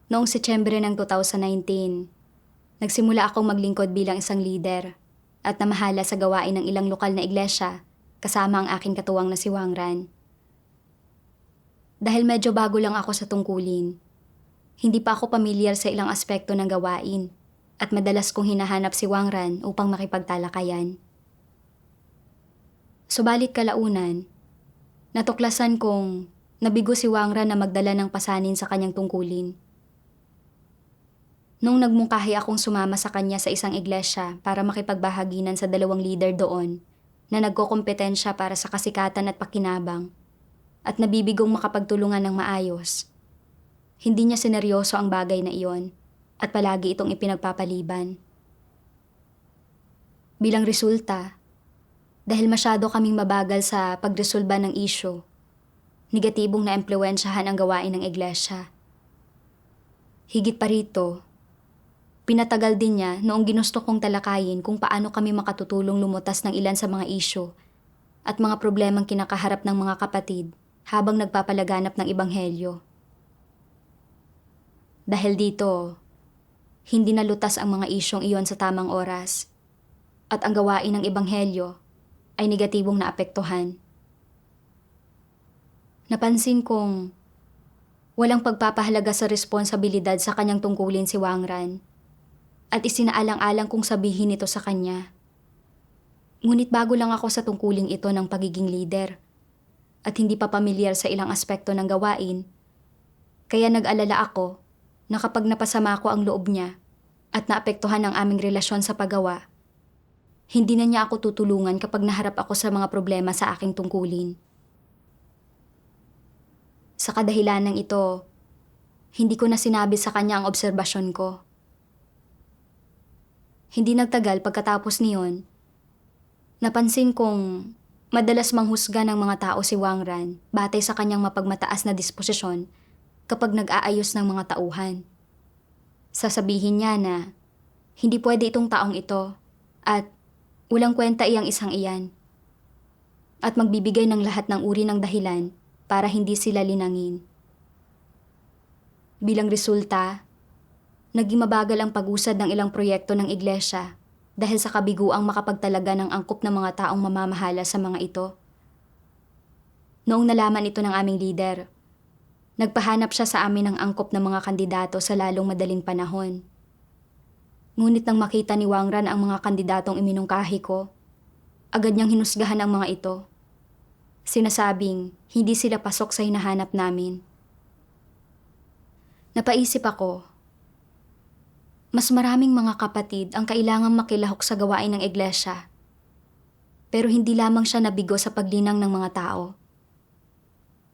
Noong Setyembre ng 2019, nagsimula akong maglingkod bilang isang leader at namahala sa gawain ng ilang lokal na iglesia kasama ang aking katuwang na si Wang Ran. Dahil medyo bago lang ako sa tungkulin, hindi pa ako pamilyar sa ilang aspekto ng gawain at madalas kong hinahanap si Wang Ran upang makipagtalakayan. Subalit kalaunan, natuklasan kong nabigo si Wang Ran na magdala ng pasanin sa kanyang tungkulin. Nung nagmungkahi akong sumama sa kanya sa isang iglesia para makipagbahaginan sa dalawang leader doon na nagkokompetensya para sa kasikatan at pakinabang at nabibigong makapagtulungan ng maayos, hindi niya sineryoso ang bagay na iyon at palagi itong ipinagpapaliban. Bilang resulta, dahil masyado kaming mabagal sa pagresolba ng isyu, negatibong naimpluwensyahan ang gawain ng iglesia. Higit pa rito, pinatagal din niya noong ginusto kong talakayin kung paano kami makatutulong lumutas ng ilan sa mga isyu at mga problemang kinakaharap ng mga kapatid habang nagpapalaganap ng ebanghelyo. Dahil dito, hindi nalutas ang mga isyong iyon sa tamang oras at ang gawain ng ebanghelyo ay negatibong naapektuhan. Napansin kong walang pagpapahalaga sa responsibilidad sa kanyang tungkulin si Wang Ran at isinaalang-alang kong sabihin ito sa kanya. Ngunit bago lang ako sa tungkuling ito ng pagiging leader at hindi pa pamilyar sa ilang aspekto ng gawain, kaya nag-alala ako na kapag napasama ko ang loob niya at naapektuhan ang aming relasyon sa paggawa, hindi na niya ako tutulungan kapag naharap ako sa mga problema sa aking tungkulin. Sa kadahilan ng ito, hindi ko na sinabi sa kanya ang obserbasyon ko. Hindi nagtagal pagkatapos niyon, napansin kong madalas manghusga ng mga tao si Wang Ran batay sa kanyang mapagmataas na disposisyon kapag nag-aayos ng mga tauhan. Sasabihin niya na hindi pwede itong taong ito at walang kwenta iyang isang iyan. At magbibigay ng lahat ng uri ng dahilan para hindi sila linangin. Bilang resulta, naging mabagal ang pag-usad ng ilang proyekto ng iglesia dahil sa kabiguang makapagtalaga ng angkop ng mga taong mamamahala sa mga ito. Noong nalaman ito ng aming leader, nagpahanap siya sa amin ng angkop ng mga kandidato sa lalong madaling panahon. Ngunit nang makita ni Wang Ran ang mga kandidatong iminungkahi ko, agad niyang hinusgahan ang mga ito. Sinasabing hindi sila pasok sa hinahanap namin. Napaisip ako, mas maraming mga kapatid ang kailangang makilahok sa gawain ng iglesia. Pero hindi lamang siya nabigo sa paglinang ng mga tao.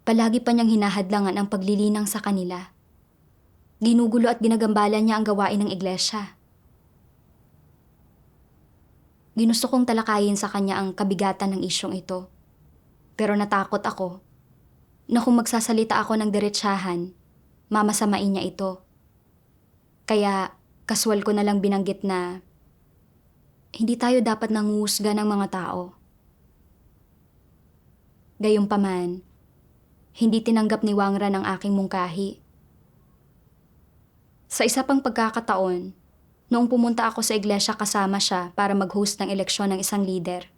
Palagi pa niyang hinahadlangan ang paglilinang sa kanila. Ginugulo at ginagambalan niya ang gawain ng iglesia. Ginusto kong talakayin sa kanya ang kabigatan ng isyong ito. Pero natakot ako na kung magsasalita ako ng diretsahan, mamasamain niya ito. Kaya kaswal ko na lang binanggit na hindi tayo dapat nanguhusga ng mga tao. Gayunpaman, hindi tinanggap ni Wang Ran ang aking mungkahi. Sa isa pang pagkakataon, noong pumunta ako sa iglesia kasama siya para mag-host ng eleksyon ng isang leader,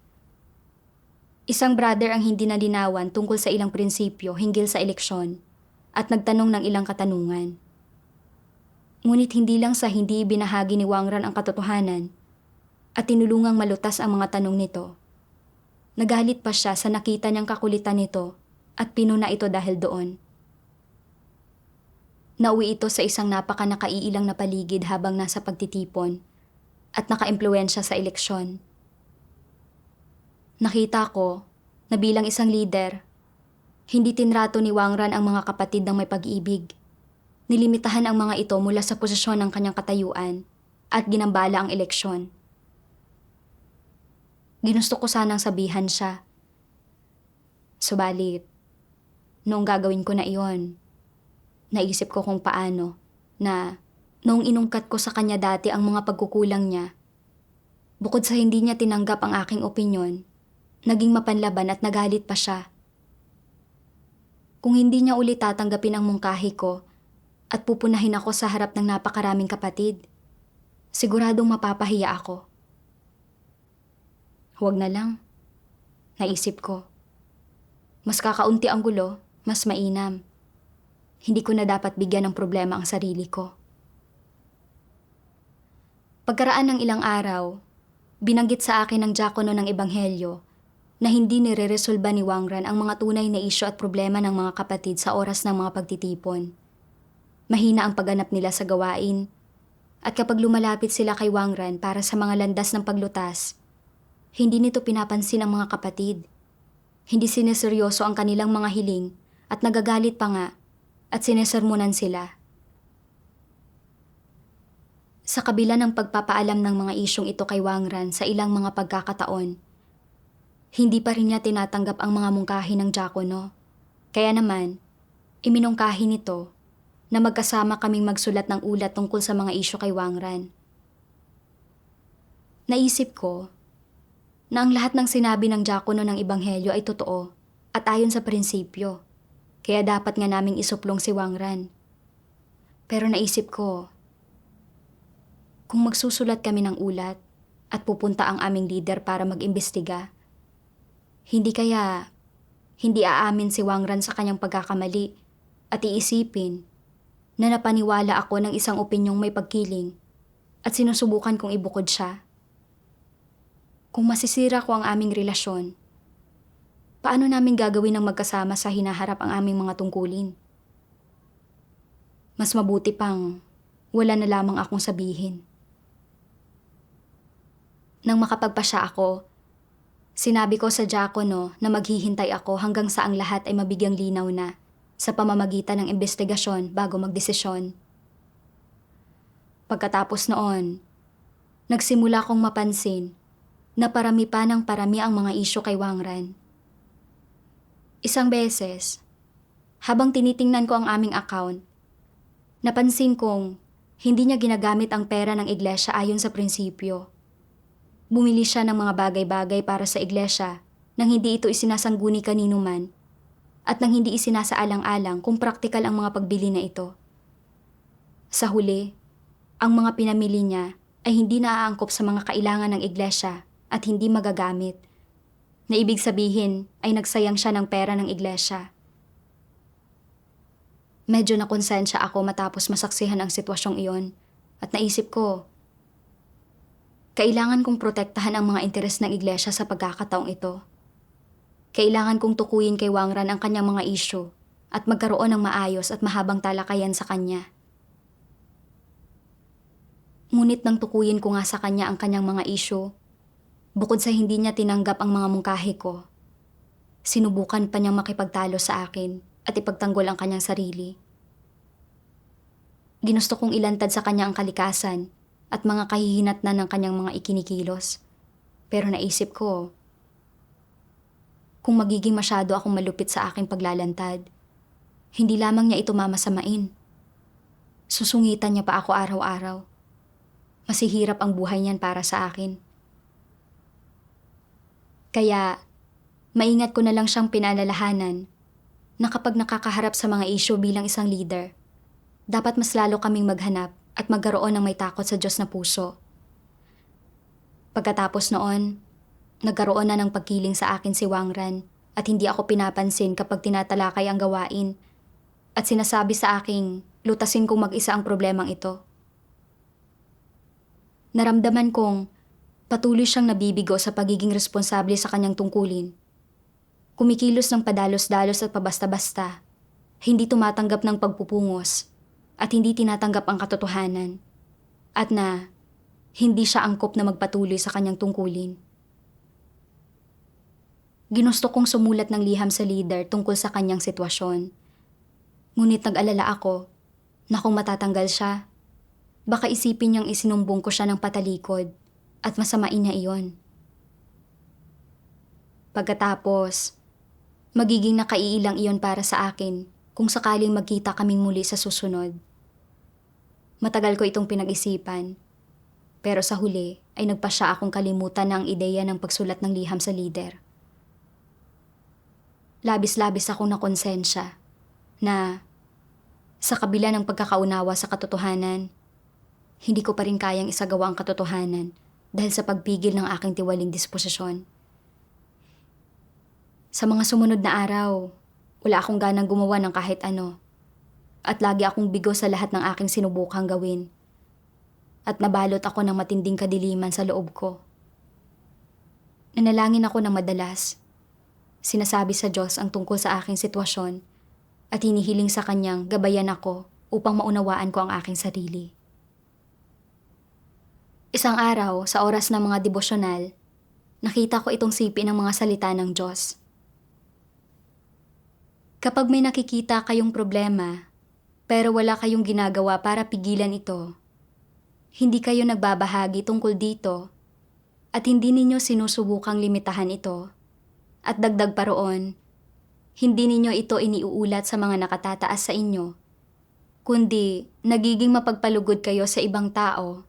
isang brother ang hindi nalinawan tungkol sa ilang prinsipyo hinggil sa eleksyon at nagtanong ng ilang katanungan. Ngunit hindi lang sa hindi ibinahagi ni Wang Ran ang katotohanan at tinulungang malutas ang mga tanong nito. Nagalit pa siya sa nakita niyang kakulitan nito at pinuna ito dahil doon. Nauwi ito sa isang napaka-nakaiilang na paligid habang nasa pagtitipon at nakaimpluwensya sa eleksyon. Nakita ko na bilang isang leader, hindi tinrato ni Wang Ran ang mga kapatid ng may pag-ibig. Nilimitahan ang mga ito mula sa posisyon ng kanyang katayuan at ginambala ang eleksyon. Ginusto ko sanang sabihan siya. Subalit, noong gagawin ko na iyon, naisip ko kung paano na noong inungkat ko sa kanya dati ang mga pagkukulang niya, bukod sa hindi niya tinanggap ang aking opinyon, naging mapanlaban at nagalit pa siya. Kung hindi niya ulit tatanggapin ang mungkahi ko at pupunahin ako sa harap ng napakaraming kapatid. Siguradong mapapahiya ako. Huwag na lang, naisip ko. Mas kakaunti ang gulo, mas mainam. Hindi ko na dapat bigyan ng problema ang sarili ko. Pagkaraan ng ilang araw, binanggit sa akin ng diakono ng Ebanghelyo na hindi nire-resolba ni Wangran ang mga tunay na isyu at problema ng mga kapatid sa oras ng mga pagtitipon. Mahina ang pagganap nila sa gawain, at kapag lumalapit sila kay Wangran para sa mga landas ng paglutas, hindi nito pinapansin ang mga kapatid. Hindi sineseryoso ang kanilang mga hiling at nagagalit pa nga at sinesermonan sila. Sa kabila ng pagpapaalam ng mga isyong ito kay Wangran sa ilang mga pagkakataon, hindi pa rin niya tinatanggap ang mga mungkahi ng diakono. Kaya naman, iminungkahi nito na magkasama kaming magsulat ng ulat tungkol sa mga isyu kay Wangran. Naisip ko na ang lahat ng sinabi ng diakono ng Ebanghelyo ay totoo at ayon sa prinsipyo, kaya dapat nga naming isuplong si Wangran. Pero naisip ko, kung magsusulat kami ng ulat at pupunta ang aming leader para mag-imbestiga, hindi aamin si Wangran sa kanyang pagkakamali at iisipin na napaniwala ako ng isang opinyong may pagkiling at sinusubukan kong ibukod siya. Kung masisira ko ang aming relasyon, paano namin gagawin ng magkasama sa hinaharap ang aming mga tungkulin? Mas mabuti pang wala na lamang akong sabihin. Nang makapagpasya ako, sinabi ko sa diakono na maghihintay ako hanggang sa ang lahat ay mabigyang linaw na sa pamamagitan ng investigasyon bago magdesisyon. Pagkatapos noon, nagsimula kong mapansin na parami pa ng parami ang mga isyu kay Wangran. Isang beses, habang tinitingnan ko ang aming account, napansin kong hindi niya ginagamit ang pera ng iglesia ayon sa prinsipyo. Bumili siya ng mga bagay-bagay para sa iglesia nang hindi ito isinasangguni kanino man at nang hindi isinasaalang-alang kung praktikal ang mga pagbili na ito. Sa huli, ang mga pinamili niya ay hindi naaangkop sa mga kailangan ng iglesia at hindi magagamit, na ibig sabihin ay nagsayang siya ng pera ng iglesia. Medyo nakonsensya ako matapos masaksihan ang sitwasyong iyon at naisip ko, kailangan kong protektahan ang mga interes ng iglesia sa pagkakataong ito. Kailangan kong tukuyin kay Wangran ang kanyang mga isyu at magkaroon ng maayos at mahabang talakayan sa kanya. Ngunit nang tukuyin ko nga sa kanya ang kanyang mga isyu, bukod sa hindi niya tinanggap ang mga mungkahi ko, sinubukan pa niyang makipagtalo sa akin at ipagtanggol ang kanyang sarili. Ginusto kong ilantad sa kanya ang kalikasan at mga kahihinatnan ng kanyang mga ikinikilos. Pero naisip ko, kung magiging masyado akong malupit sa aking paglalantad, hindi lamang niya ito mamasamain. Susungitan niya pa ako araw-araw. Masihirap ang buhay niyan para sa akin. Kaya, maingat ko na lang siyang pinaalalahanan na kapag nakakaharap sa mga isyu bilang isang leader, dapat mas lalo kaming maghanap at magkaroon ng may takot sa Diyos na puso. Pagkatapos noon, nagkaroon na ng pagkiling sa akin si Wangran at hindi ako pinapansin kapag tinatalakay ang gawain at sinasabi sa aking lutasin kong mag-isa ang problemang ito. Naramdaman kong patuloy siyang nabibigo sa pagiging responsable sa kanyang tungkulin. Kumikilos ng padalos-dalos at pabasta-basta, hindi tumatanggap ng pagpupungos at hindi tinatanggap ang katotohanan at na hindi siya angkop na magpatuloy sa kanyang tungkulin. Ginusto kong sumulat ng liham sa leader tungkol sa kanyang sitwasyon. Ngunit nag-alala ako na kung matatanggal siya, baka isipin niyang isinumbong ko siya ng patalikod at masamain niya iyon. Pagkatapos, magiging nakaiilang iyon para sa akin kung sakaling magkita kaming muli sa susunod. Matagal ko itong pinag-isipan, pero sa huli ay nagpasya akong kalimutan na ang ideya ng pagsulat ng liham sa leader. Labis-labis akong nakonsensya na Sa kabila ng pagkakaunawa sa katotohanan, hindi ko pa rin kayang isagawa ang katotohanan dahil sa pagpigil ng aking tiwaling disposisyon. Sa mga sumunod na araw, wala akong ganang gumawa ng kahit ano. At lagi akong bigo sa lahat ng aking sinubukang gawin. At nabalot ako ng matinding kadiliman sa loob ko. Nanalangin ako ng madalas. Sinasabi sa Diyos ang tungkol sa aking sitwasyon at hinihiling sa Kanyang gabayan ako upang maunawaan ko ang aking sarili. Isang araw, sa oras ng mga devosyonal, nakita ko itong sipi ng mga salita ng Diyos. Kapag may nakikita kayong problema, pero wala kayong ginagawa para pigilan ito, hindi kayo nagbabahagi tungkol dito at hindi ninyo sinusubukang limitahan ito, at dagdag pa roon, hindi ninyo ito iniuulat sa mga nakatataas sa inyo, kundi nagiging mapagpalugod kayo sa ibang tao.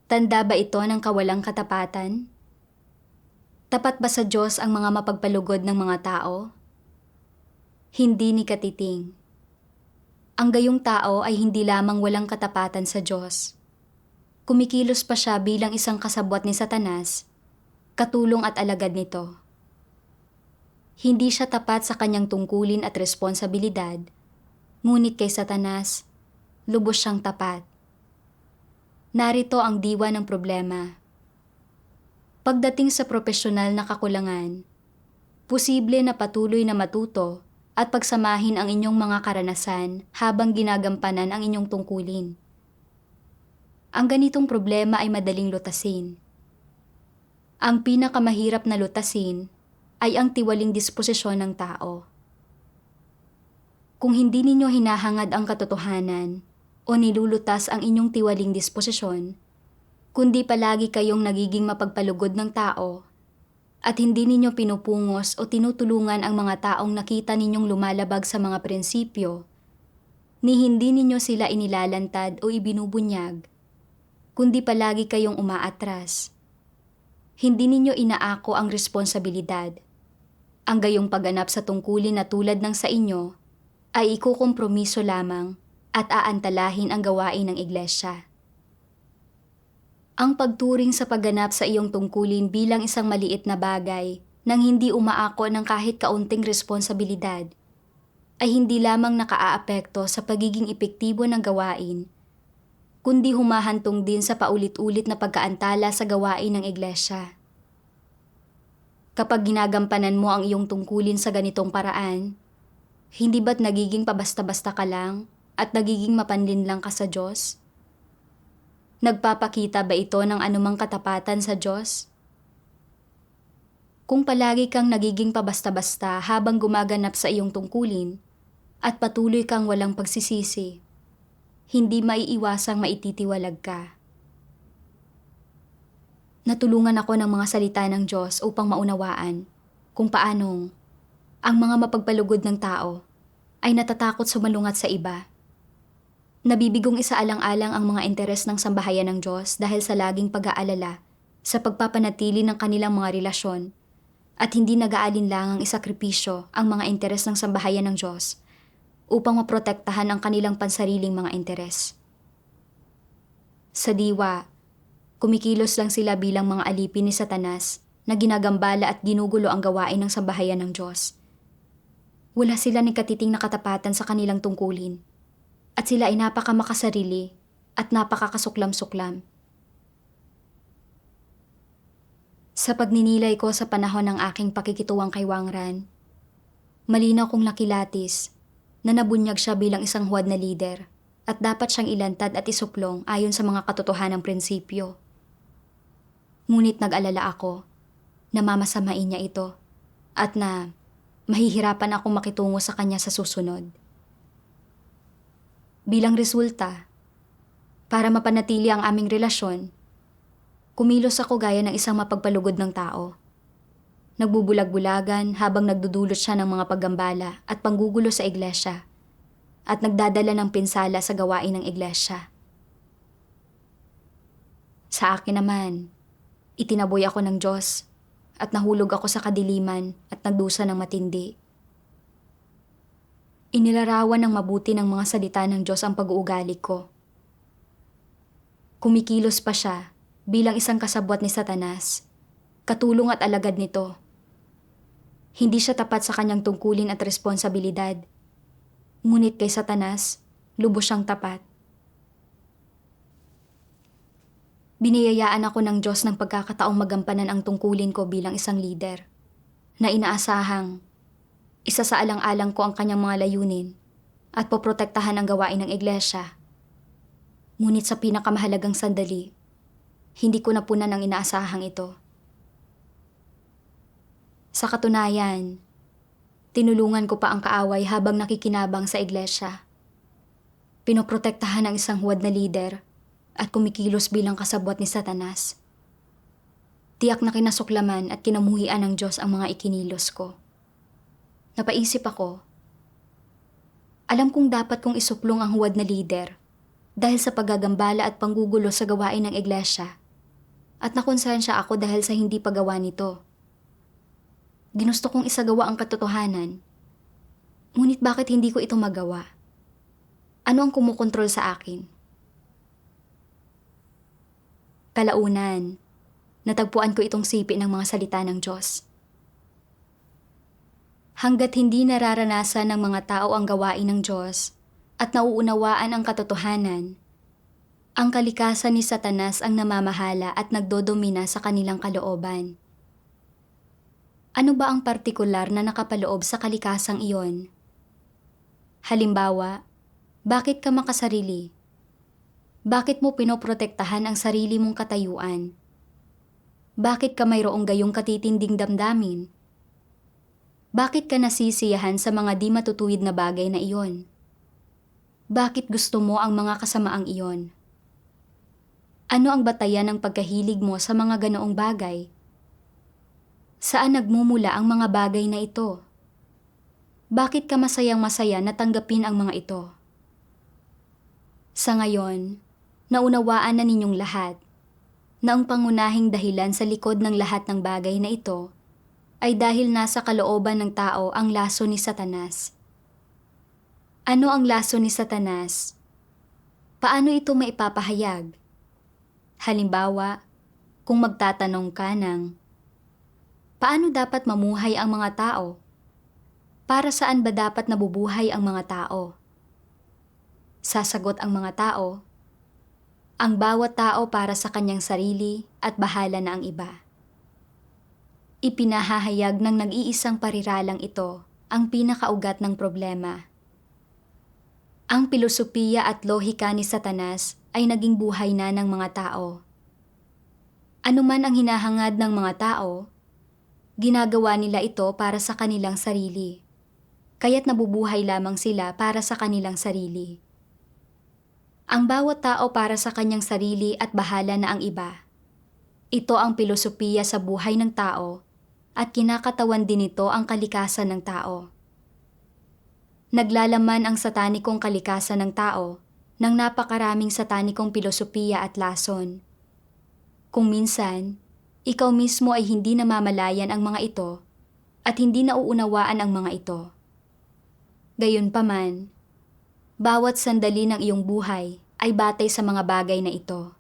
Tanda ba ito ng kawalang katapatan? Tapat ba sa Diyos ang mga mapagpalugod ng mga tao? Hindi ni katiting. Ang gayong tao ay hindi lamang walang katapatan sa Diyos. Kumikilos pa siya bilang isang kasabwat ni Satanas, katulong at alagad nito. Hindi siya tapat sa kanyang tungkulin at responsibilidad, ngunit kay Satanas, lubos siyang tapat. Narito ang diwa ng problema. Pagdating sa propesyonal na kakulangan, posible na patuloy na matuto at pagsamahin ang inyong mga karanasan habang ginagampanan ang inyong tungkulin. Ang ganitong problema ay madaling lutasin. Ang pinakamahirap na lutasin ay ang tiwaling disposisyon ng tao. Kung hindi ninyo hinahangad ang katotohanan o nilulutas ang inyong tiwaling disposisyon, kundi palagi kayong nagiging mapagpalugod ng tao at hindi ninyo pinupungos o tinutulungan ang mga taong nakita ninyong lumalabag sa mga prinsipyo, ni hindi ninyo sila inilalantad o ibinubunyag, kundi palagi kayong umaatras. Hindi ninyo inaako ang responsibilidad. Ang gayong pagganap sa tungkulin na tulad ng sa inyo ay ikukompromiso lamang at aantalahin ang gawain ng iglesia. Ang pagturing sa pagganap sa iyong tungkulin bilang isang maliit na bagay nang hindi umaako ng kahit kaunting responsibilidad ay hindi lamang nakaaapekto sa pagiging epektibo ng gawain, kundi humahantong din sa paulit-ulit na pagkaantala sa gawain ng iglesia. Kapag ginagampanan mo ang iyong tungkulin sa ganitong paraan, hindi ba't nagiging pabasta-basta ka lang at nagiging mapanlinlang ka sa Diyos? Nagpapakita ba ito ng anumang katapatan sa Diyos? Kung palagi kang nagiging pabasta-basta habang gumaganap sa iyong tungkulin at patuloy kang walang pagsisisi, hindi maiiwasang maititiwalag ka. Natulungan ako ng mga salita ng Diyos upang maunawaan kung paanong ang mga mapagpalugod ng tao ay natatakot sumalungat sa iba. Nabibigong isaalang-alang ang mga interes ng sambahayan ng Diyos dahil sa laging pag-aalala sa pagpapanatili ng kanilang mga relasyon at hindi nag-aalinlangang isakripisyo ang mga interes ng sambahayan ng Diyos upang maprotektahan ang kanilang pansariling mga interes. Sa diwa, kumikilos lang sila bilang mga alipin ni Satanas na ginagambala at ginugulo ang gawain ng sambahayan ng Diyos. Wala sila ng katiting na katapatan sa kanilang tungkulin. At sila ay napakamakasarili at napakakasuklam-suklam. Sa pagninilay ko sa panahon ng aking pakikituwang kay Wangran, malinaw kong nakilatis na nabunyag siya bilang isang huwad na lider at dapat siyang ilantad at isuplong ayon sa mga katotohanang prinsipyo. Ngunit nag-alala ako na mamasamain niya ito at na mahihirapan akong makitungo sa kanya sa susunod. Bilang resulta, para mapanatili ang aming relasyon, kumilos ako gaya ng isang mapagpalugod ng tao. Nagbubulag-bulagan habang nagdudulot siya ng mga paggambala at panggugulo sa iglesia at nagdadala ng pinsala sa gawain ng iglesia. Sa akin naman, itinaboy ako ng Diyos at nahulog ako sa kadiliman at nagdusa ng matindi. Inilarawan ng mabuti ng mga salita ng Diyos ang pag-uugali ko. Kumikilos pa siya bilang isang kasabwat ni Satanas, katulong at alagad nito. Hindi siya tapat sa kanyang tungkulin at responsibilidad. Ngunit kay Satanas, lubos siyang tapat. Biniyayaan ako ng Diyos ng pagkakataong magampanan ang tungkulin ko bilang isang leader, na inaasahang isa sa alang-alang ko ang kanyang mga layunin at poprotektahan ang gawain ng iglesia. Ngunit sa pinakamahalagang sandali, hindi ko napunan ang inaasahang ito. Sa katunayan, tinulungan ko pa ang kaaway habang nakikinabang sa iglesia. Pinoprotektahan ang isang huwad na lider at kumikilos bilang kasabwat ni Satanas. Tiyak na kinasuklaman at kinamuhian ng Diyos ang mga ikinilos ko. Napaisip ako, alam kong dapat kong isuplong ang huwad na lider dahil sa paggagambala at panggugulo sa gawain ng iglesia, at nakonsensya ako dahil sa hindi paggawa nito. Ginusto kong isagawa ang katotohanan, ngunit bakit hindi ko ito magawa? Ano ang kumukontrol sa akin? Kalaunan, natagpuan ko itong sipi ng mga salita ng Diyos. Hanggat hindi nararanasan ng mga tao ang gawain ng Diyos at nauunawaan ang katotohanan, ang kalikasan ni Satanas ang namamahala at nagdodomina sa kanilang kalooban. Ano ba ang partikular na nakapaloob sa kalikasang iyon? Halimbawa, bakit ka makasarili? Bakit mo pinoprotektahan ang sarili mong katayuan? Bakit ka mayroong gayong katitinding damdamin? Bakit ka nasisiyahan sa mga di matutuwid na bagay na iyon? Bakit gusto mo ang mga kasamaang iyon? Ano ang batayan ng pagkahilig mo sa mga ganoong bagay? Saan nagmumula ang mga bagay na ito? Bakit ka masayang-masaya na tanggapin ang mga ito? Sa ngayon, naunawaan na ninyong lahat na ang pangunahing dahilan sa likod ng lahat ng bagay na ito ay dahil nasa kalooban ng tao ang laso ni Satanas. Ano ang laso ni Satanas? Paano ito maipapahayag? Halimbawa, kung magtatanong ka ng, paano dapat mamuhay ang mga tao? Para saan ba dapat nabubuhay ang mga tao? Sasagot ang mga tao, ang bawat tao para sa kanyang sarili at bahala na ang iba. Ipinahahayag ng nag-iisang pariralang ito ang pinakaugat ng problema. Ang pilosopiya at lohika ni Satanas ay naging buhay na ng mga tao. Ano man ang hinahangad ng mga tao, ginagawa nila ito para sa kanilang sarili, kaya't nabubuhay lamang sila para sa kanilang sarili. Ang bawat tao para sa kanyang sarili at bahala na ang iba. Ito ang pilosopiya sa buhay ng tao at kinakatawan din nito ang kalikasan ng tao. Naglalaman ang satanikong kalikasan ng tao ng napakaraming satanikong pilosopiya at lason. Kung minsan, ikaw mismo ay hindi namamalayan ang mga ito at hindi nauunawaan ang mga ito. Gayunpaman, bawat sandali ng iyong buhay ay batay sa mga bagay na ito.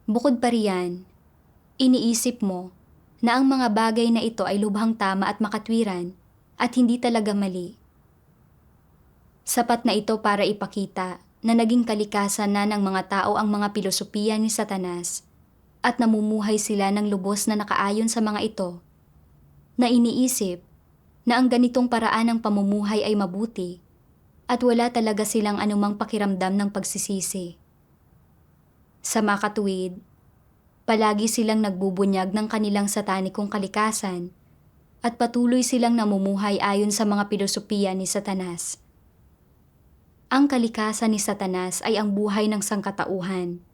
Bukod pa riyan, iniisip mo na ang mga bagay na ito ay lubhang tama at makatwiran at hindi talaga mali. Sapat na ito para ipakita na naging kalikasan na ng mga tao ang mga pilosopiya ni Satanas at namumuhay sila ng lubos na nakaayon sa mga ito, na iniisip na ang ganitong paraan ng pamumuhay ay mabuti at wala talaga silang anumang pakiramdam ng pagsisisi. Sa makatuwid, palagi silang nagbubunyag ng kanilang satanikong kalikasan at patuloy silang namumuhay ayon sa mga pilosopiya ni Satanas. Ang kalikasan ni Satanas ay ang buhay ng sangkatauhan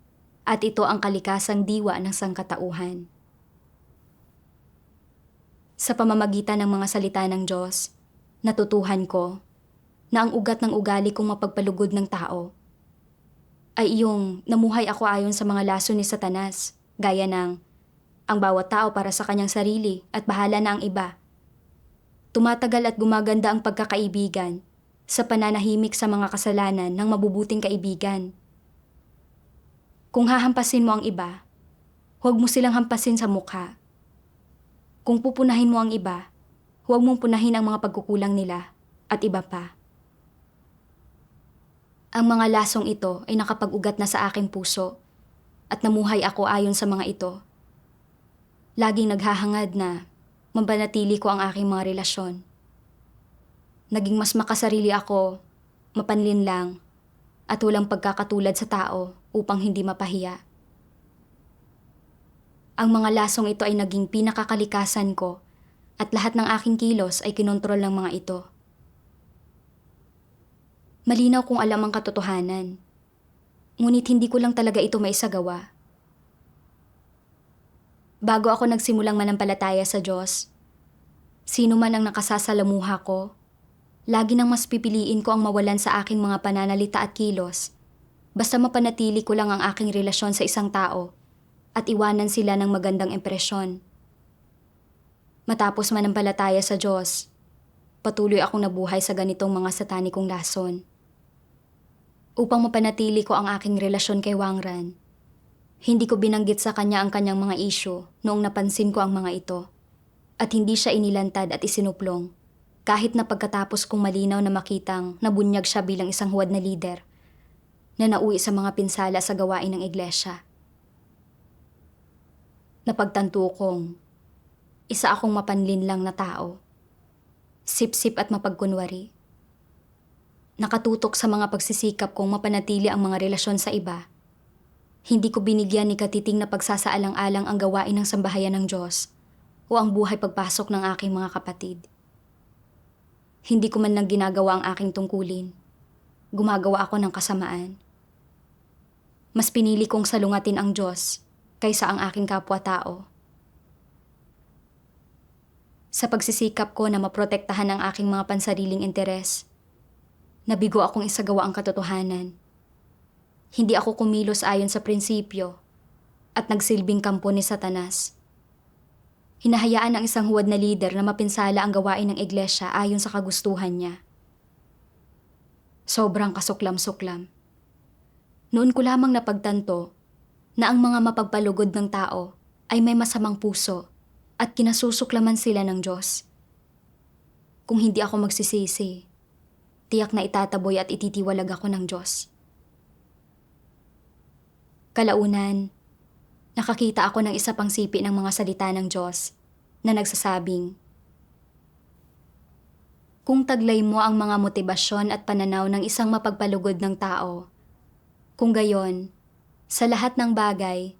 at ito ang kalikasang diwa ng sangkatauhan. Sa pamamagitan ng mga salita ng Diyos, natutuhan ko na ang ugat ng ugali kong mapagpalugod ng tao ay iyong namuhay ako ayon sa mga laso ni Satanas, gaya ng ang bawat tao para sa kanyang sarili at bahala na ang iba. Tumatagal at gumaganda ang pagkakaibigan sa pananahimik sa mga kasalanan ng mabubuting kaibigan. Kung hahampasin mo ang iba, huwag mo silang hampasin sa mukha. Kung pupunahin mo ang iba, huwag mong punahin ang mga pagkukulang nila at iba pa. Ang mga lasong ito ay nakapag-ugat na sa aking puso at namuhay ako ayon sa mga ito. Laging naghahangad na mapanatili ko ang aking mga relasyon. Naging mas makasarili ako, mapanlinlang, at walang pagkakatulad sa tao upang hindi mapahiya. Ang mga lasong ito ay naging pinakakalikasan ko at lahat ng aking kilos ay kinontrol ng mga ito. Malinaw kung alam ang katotohanan, ngunit hindi ko lang talaga ito maisagawa. Bago ako nagsimulang manampalataya sa Diyos, sino man ang nakasasalamuha ko, lagi nang mas pipiliin ko ang mawalan sa aking mga pananalita at kilos, basta mapanatili ko lang ang aking relasyon sa isang tao at iwanan sila ng magandang impresyon. Matapos manampalataya sa Diyos, patuloy akong nabuhay sa ganitong mga satanikong lason. Upang mapanatili ko ang aking relasyon kay Wangran, hindi ko binanggit sa kanya ang kanyang mga isyu noong napansin ko ang mga ito at hindi siya inilantad at isinuplong. Kahit na pagkatapos kong malinaw na makitang nabunyag siya bilang isang huwad na lider na nauwi sa mga pinsala sa gawain ng iglesia. Napagtanto kong isa akong mapanlinlang na tao, sip-sip at mapagkunwari. Nakatutok sa mga pagsisikap kong mapanatili ang mga relasyon sa iba. Hindi ko binigyan ni katiting na pagsasaalang-alang ang gawain ng sambahayan ng Diyos o ang buhay pagpasok ng aking mga kapatid. Hindi ko man lang ginagawa ang aking tungkulin. Gumagawa ako ng kasamaan. Mas pinili kong salungatin ang Diyos kaysa ang aking kapwa-tao. Sa pagsisikap ko na maprotektahan ang aking mga pansariling interes, nabigo akong isagawa ang katotohanan. Hindi ako kumilos ayon sa prinsipyo at nagsilbing kampo ni Satanas. Hinahayaan ng isang huwad na lider na mapinsala ang gawain ng iglesia ayon sa kagustuhan niya. Sobrang kasuklam-suklam. Noon ko lamang napagtanto na ang mga mapagpalugod ng tao ay may masamang puso at kinasusuklaman sila ng Diyos. Kung hindi ako magsisisi, tiyak na itataboy at ititiwalag ako ng Diyos. Kalaunan, nakakita ako ng isa pang sipi ng mga salita ng Diyos na nagsasabing, kung taglay mo ang mga motibasyon at pananaw ng isang mapagpalugod ng tao, kung gayon, sa lahat ng bagay,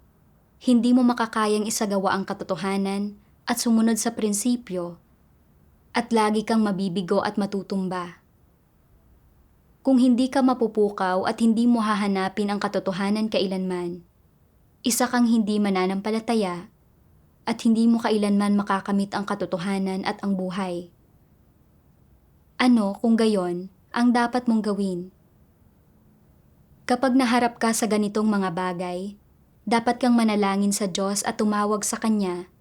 hindi mo makakayang isagawa ang katotohanan at sumunod sa prinsipyo, at lagi kang mabibigo at matutumba. Kung hindi ka mapupukaw at hindi mo hahanapin ang katotohanan kailanman, isa kang hindi mananampalataya at hindi mo kailanman makakamit ang katotohanan at ang buhay. Ano kung gayon ang dapat mong gawin? Kapag naharap ka sa ganitong mga bagay, dapat kang manalangin sa Diyos at tumawag sa Kanya,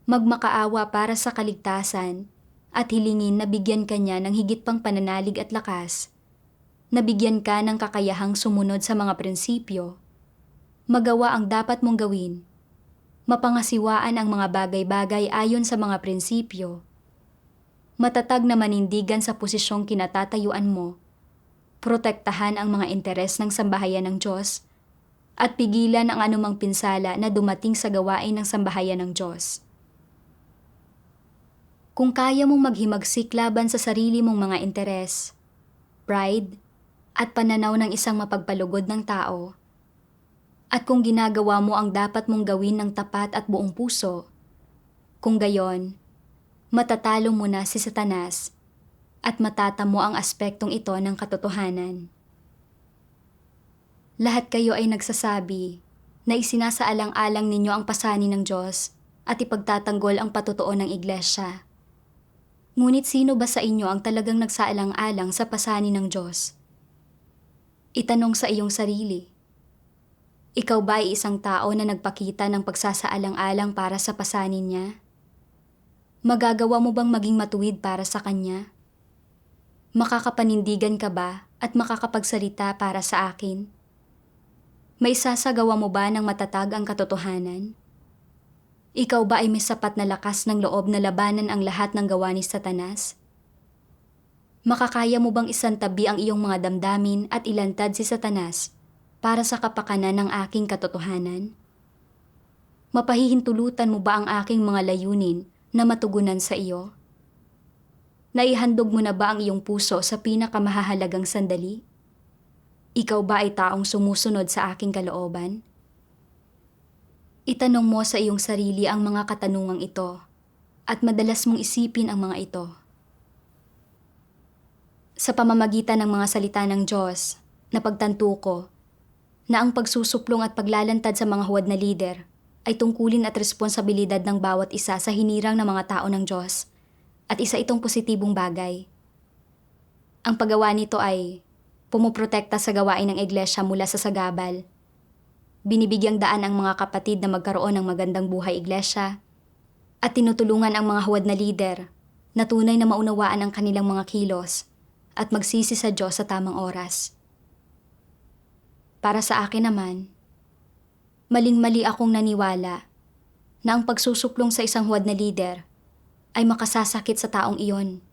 magmakaawa para sa kaligtasan at hilingin na bigyan ka niya ng higit pang pananalig at lakas, nabigyan ka ng kakayahang sumunod sa mga prinsipyo, magawa ang dapat mong gawin, mapangasiwaan ang mga bagay-bagay ayon sa mga prinsipyo, matatag na manindigan sa posisyong kinatatayuan mo, protektahan ang mga interes ng sambahayan ng Diyos, at pigilan ang anumang pinsala na dumating sa gawain ng sambahayan ng Diyos. Kung kaya mong maghimagsik laban sa sarili mong mga interes, pride, at pananaw ng isang mapagpalugod ng tao, at kung ginagawa mo ang dapat mong gawin ng tapat at buong puso, kung gayon, matatalo mo na si Satanas at matatamo ang aspektong ito ng katotohanan. Lahat kayo ay nagsasabi na isinasaalang-alang ninyo ang pasanin ng Diyos at ipagtatanggol ang patotoo ng iglesia. Ngunit sino ba sa inyo ang talagang nagsaalang-alang sa pasanin ng Diyos? Itanong sa iyong sarili. Ikaw ba ay isang tao na nagpakita ng pagsasaalang-alang para sa pasanin niya? Magagawa mo bang maging matuwid para sa Kanya? Makakapanindigan ka ba at makakapagsalita para sa akin? May sasagawa mo ba ng matatag ang katotohanan? Ikaw ba ay may sapat na lakas ng loob na labanan ang lahat ng gawa ni Satanas? Makakaya mo bang isantabi ang iyong mga damdamin at ilantad si Satanas para sa kapakanan ng aking katotohanan? Mapahihintulutan mo ba ang aking mga layunin na matugunan sa iyo? Naihandog mo na ba ang iyong puso sa pinakamahahalagang sandali? Ikaw ba ay taong sumusunod sa aking kalooban? Itanong mo sa iyong sarili ang mga katanungang ito at madalas mong isipin ang mga ito. Sa pamamagitan ng mga salita ng Diyos, napagtanto ko na ang pagsusuplong at paglalantad sa mga huwad na lider ay tungkulin at responsibilidad ng bawat isa sa hinirang ng mga tao ng Diyos at isa itong positibong bagay. Ang paggawa nito ay pumuprotekta sa gawain ng iglesia mula sa sagabal. Binibigyang daan ang mga kapatid na magkaroon ng magandang buhay iglesia at tinutulungan ang mga huwad na lider na tunay na maunawaan ang kanilang mga kilos at magsisi sa Diyos sa tamang oras. Para sa akin naman, maling-mali akong naniwala na ang pagsusuplong sa isang huwad na lider ay makasasakit sa taong iyon.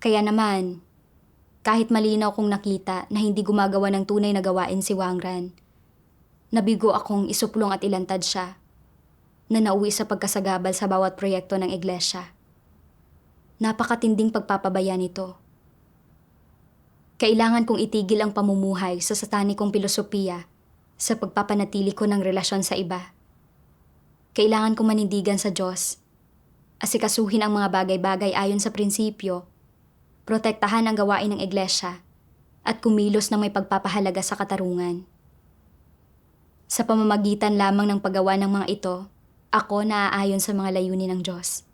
Kaya naman, kahit malinaw kong nakita na hindi gumagawa ng tunay na gawain si Wangran, nabigo akong isuplong at ilantad siya na nauwi sa pagkasagabal sa bawat proyekto ng iglesia. Napakatinding pagpapabaya nito. Kailangan kong itigil ang pamumuhay sa satanikong pilosopiya sa pagpapanatili ko ng relasyon sa iba. Kailangan kong manindigan sa Diyos, asikasuhin ang mga bagay-bagay ayon sa prinsipyo, protektahan ang gawain ng iglesia, at kumilos ng may pagpapahalaga sa katarungan. Sa pamamagitan lamang ng paggawa ng mga ito, ako naaayon sa mga layunin ng Diyos.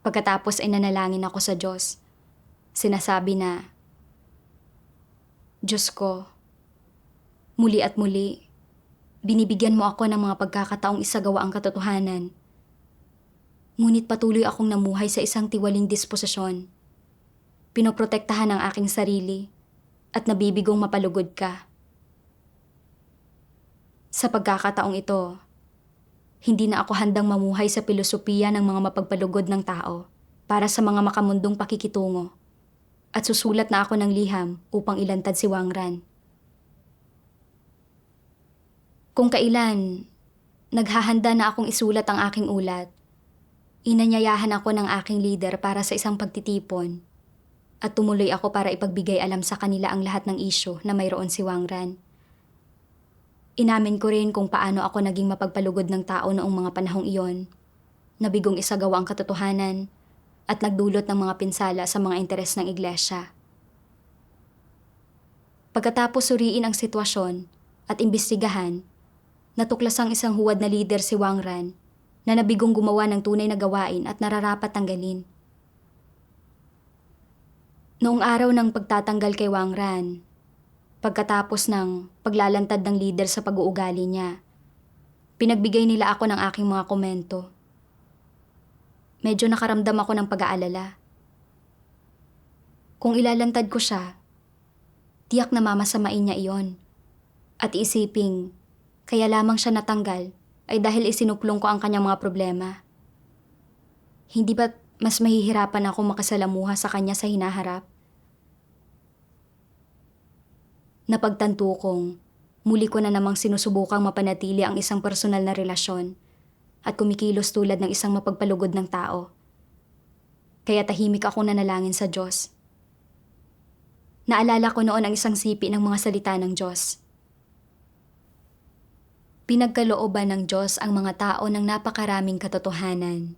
Pagkatapos ay nanalangin ako sa Diyos. Sinasabi na, Diyos ko, muli at muli, binibigyan mo ako ng mga pagkakataong isagawa ang katotohanan. Ngunit patuloy akong namuhay sa isang tiwaling disposisyon. Pinoprotektahan ang aking sarili at nabibigong mapalugod ka. Sa pagkakataong ito, hindi na ako handang mamuhay sa pilosopiya ng mga mapagpalugod ng tao para sa mga makamundong pakikitungo. At susulat na ako ng liham upang ilantad si Wangran. Kung kailan, naghahanda na akong isulat ang aking ulat, inanyayahan ako ng aking leader para sa isang pagtitipon at tumuloy ako para ipagbigay alam sa kanila ang lahat ng isyu na mayroon si Wangran. Inamin ko rin kung paano ako naging mapagpalugod ng tao noong mga panahong iyon, nabigong isagawa ang katotohanan, at nagdulot ng mga pinsala sa mga interes ng iglesia. Pagkatapos suriin ang sitwasyon at imbestigahan, natuklasang isang huwad na lider si Wangran na nabigong gumawa ng tunay na gawain at nararapat tanggalin. Noong araw ng pagtatanggal kay Wangran, pagkatapos ng paglalantad ng lider sa pag-uugali niya, pinagbigay nila ako ng aking mga komento. Medyo nakaramdam ako ng pag-aalala. Kung ilalantad ko siya, tiyak na mamasamain niya iyon. At isiping, kaya lamang siya natanggal ay dahil isinuplong ko ang kanyang mga problema. Hindi ba't mas mahihirapan ako makasalamuha sa kanya sa hinaharap? Napagtanto kong muli ko na namang sinusubukang mapanatili ang isang personal na relasyon at kumikilos tulad ng isang mapagpalugod ng tao. Kaya tahimik ako nanalangin sa Diyos. Naalala ko noon ang isang sipi ng mga salita ng Diyos. Pinagkalooban ng Diyos ang mga tao ng napakaraming katotohanan.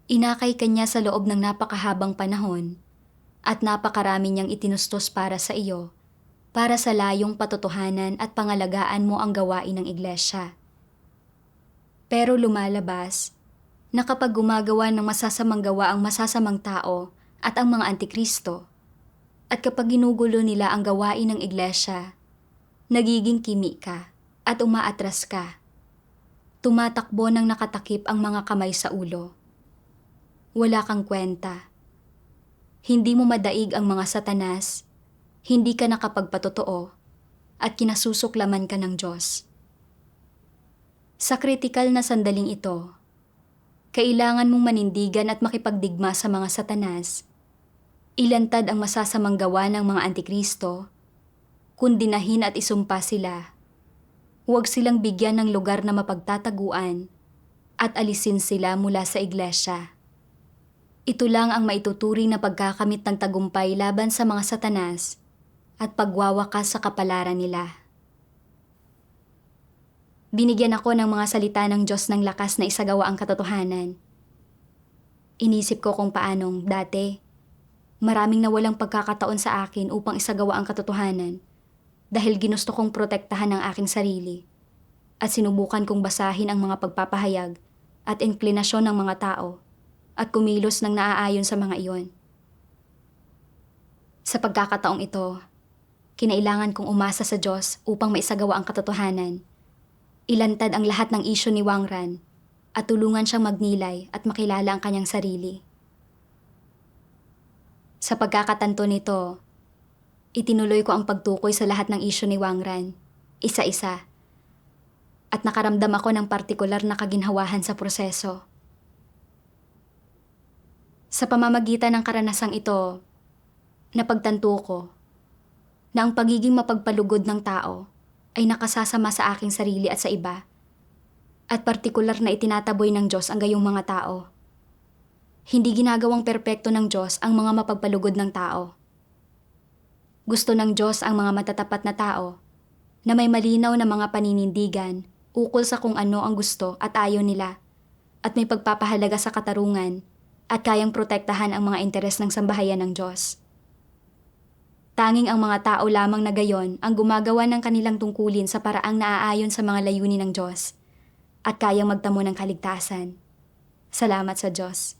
Inakay kanya sa loob ng napakahabang panahon at napakarami niyang itinustos para sa iyo, para sa layong patotohanan at pangalagaan mo ang gawain ng iglesia. Pero lumalabas na kapag gumagawa ng masasamang gawa ang masasamang tao at ang mga antikristo, at kapag ginugulo nila ang gawain ng iglesia, nagiging kimi ka at umaatras ka. Tumatakbo ng nakatakip ang mga kamay sa ulo. Wala kang kwenta. Hindi mo madaig ang mga satanas, hindi ka nakapagpatotoo, at kinasusuklaman ka ng Diyos. Sa kritikal na sandaling ito, kailangan mong manindigan at makipagdigma sa mga satanas. Ilantad ang masasamang gawa ng mga antikristo, kundinahin at isumpa sila. Huwag silang bigyan ng lugar na mapagtataguan at alisin sila mula sa iglesia. Ito lang ang maituturing na pagkakamit ng tagumpay laban sa mga satanas at pagwawakas sa kapalaran nila. Binigyan ako ng mga salita ng Diyos ng lakas na isagawa ang katotohanan. Inisip ko kung paanong dati, maraming nawalang pagkakataon sa akin upang isagawa ang katotohanan dahil ginusto kong protektahan ang aking sarili at sinubukan kong basahin ang mga pagpapahayag at inklinasyon ng mga tao at kumilos ng naaayon sa mga iyon. Sa pagkakataong ito, kinailangan kong umasa sa Diyos upang maisagawa ang katotohanan. Ilantad ang lahat ng isyu ni Wangran at tulungan siyang magnilay at makilala ang kanyang sarili. Sa pagkakatanto nito, itinuloy ko ang pagtukoy sa lahat ng isyu ni Wangran, isa-isa, at nakaramdam ako ng partikular na kaginhawahan sa proseso. Sa pamamagitan ng karanasang ito, napagtanto ko na ang pagiging mapagpalugod ng tao ay nakasasama sa aking sarili at sa iba, at partikular na itinataboy ng Diyos ang gayong mga tao. Hindi ginagawang perpekto ng Diyos ang mga mapagpalugod ng tao. Gusto ng Diyos ang mga matatapat na tao na may malinaw na mga paninindigan ukol sa kung ano ang gusto at ayaw nila, at may pagpapahalaga sa katarungan at kayang protektahan ang mga interes ng sambahayan ng Diyos. Tanging ang mga tao lamang na gayon ang gumagawa ng kanilang tungkulin sa paraang naaayon sa mga layunin ng Diyos at kayang magtamo ng kaligtasan. Salamat sa Diyos.